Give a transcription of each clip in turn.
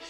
À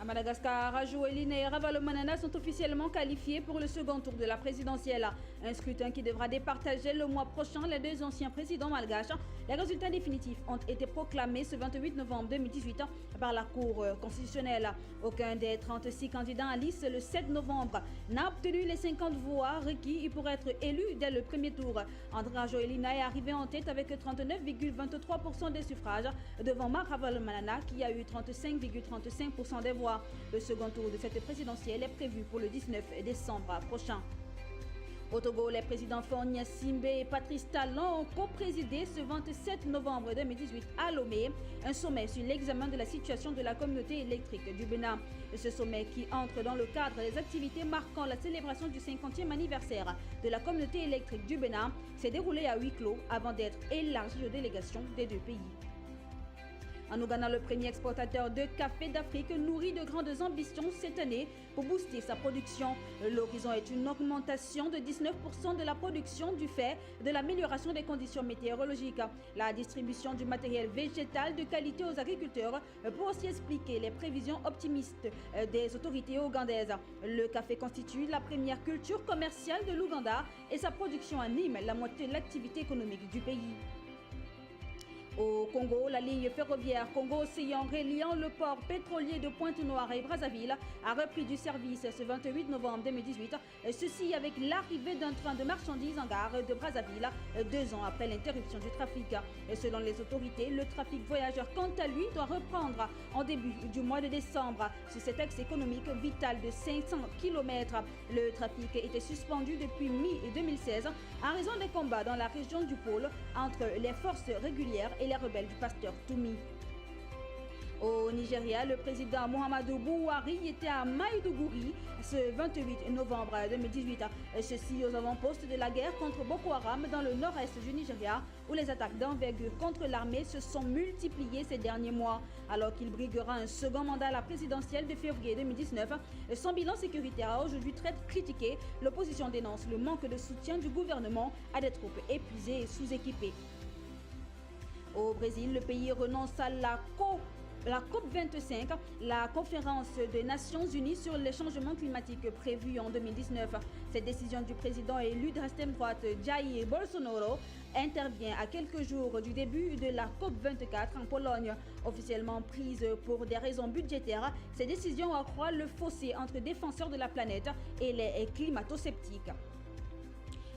Madagascar, Rajoelina et Ravalomanana sont officiellement qualifiés pour le second tour de la présidentielle. Un scrutin qui devra départager le mois prochain les deux anciens présidents malgaches. Les résultats définitifs ont été proclamés ce 28 novembre 2018 par la Cour constitutionnelle. Aucun des 36 candidats en lice le 7 novembre n'a obtenu les 50 voix requis pour être élu dès le premier tour. André Rajoelina est arrivé en tête avec 39,23% des suffrages devant Marc Ravalomanana qui a eu 35,35% des voix. Le second tour de cette présidentielle est prévu pour le 19 décembre prochain. Au Togo, les présidents Faure Gnassingbé et Patrice Talon ont co-présidé ce 27 novembre 2018 à Lomé un sommet sur l'examen de la situation de la communauté électrique du Bénin. Ce sommet qui entre dans le cadre des activités marquant la célébration du 50e anniversaire de la communauté électrique du Bénin s'est déroulé à huis clos avant d'être élargi aux délégations des deux pays. En Ouganda, le premier exportateur de café d'Afrique nourrit de grandes ambitions cette année pour booster sa production. L'horizon est une augmentation de 19% de la production du fait de l'amélioration des conditions météorologiques. La distribution du matériel végétal de qualité aux agriculteurs pour aussi expliquer les prévisions optimistes des autorités ougandaises. Le café constitue la première culture commerciale de l'Ouganda et sa production anime la moitié de l'activité économique du pays. Au Congo, la ligne ferroviaire Congo-Océan reliant le port pétrolier de Pointe-Noire et Brazzaville a repris du service ce 28 novembre 2018. Ceci avec l'arrivée d'un train de marchandises en gare de Brazzaville 2 ans après l'interruption du trafic. Selon les autorités, le trafic voyageur quant à lui doit reprendre en début du mois de décembre. Sur cet axe économique vital de 500 km, le trafic était suspendu depuis mi-2016 en raison des combats dans la région du pôle entre les forces régulières et les rebelles du pasteur Toumi. Au Nigeria, le président Muhammadu Buhari était à Maïdougouri ce 28 novembre 2018. Ceci aux avant-postes de la guerre contre Boko Haram dans le nord-est du Nigeria, où les attaques d'envergure contre l'armée se sont multipliées ces derniers mois. Alors qu'il briguera un second mandat à la présidentielle de février 2019, son bilan sécuritaire a aujourd'hui très critiqué. L'opposition dénonce le manque de soutien du gouvernement à des troupes épuisées et sous-équipées. Au Brésil, le pays renonce à la COP25, la conférence des Nations Unies sur les changements climatiques prévue en 2019. Cette décision du président élu d'extrême droite Jair Bolsonaro intervient à quelques jours du début de la COP24 en Pologne. Officiellement prise pour des raisons budgétaires, cette décision accroît le fossé entre défenseurs de la planète et les climato-sceptiques.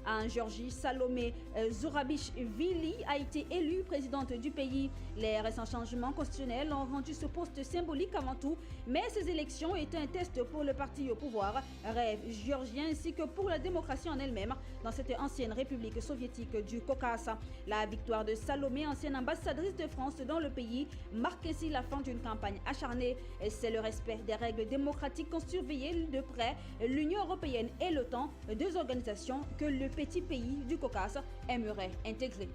En Géorgie, Salomé Zourabichvili a été élue présidente du pays. Les récents changements constitutionnels ont rendu ce poste symbolique avant tout, mais ces élections étaient un test pour le parti au pouvoir, rêve géorgien ainsi que pour la démocratie en elle-même dans cette ancienne république soviétique du Caucase. La victoire de Salomé, ancienne ambassadrice de France dans le pays, marque ainsi la fin d'une campagne acharnée. C'est le respect des règles démocratiques qu'ont surveillé de près l'Union européenne et l'OTAN, deux organisations que le petit pays du Caucase aimerait intégrer.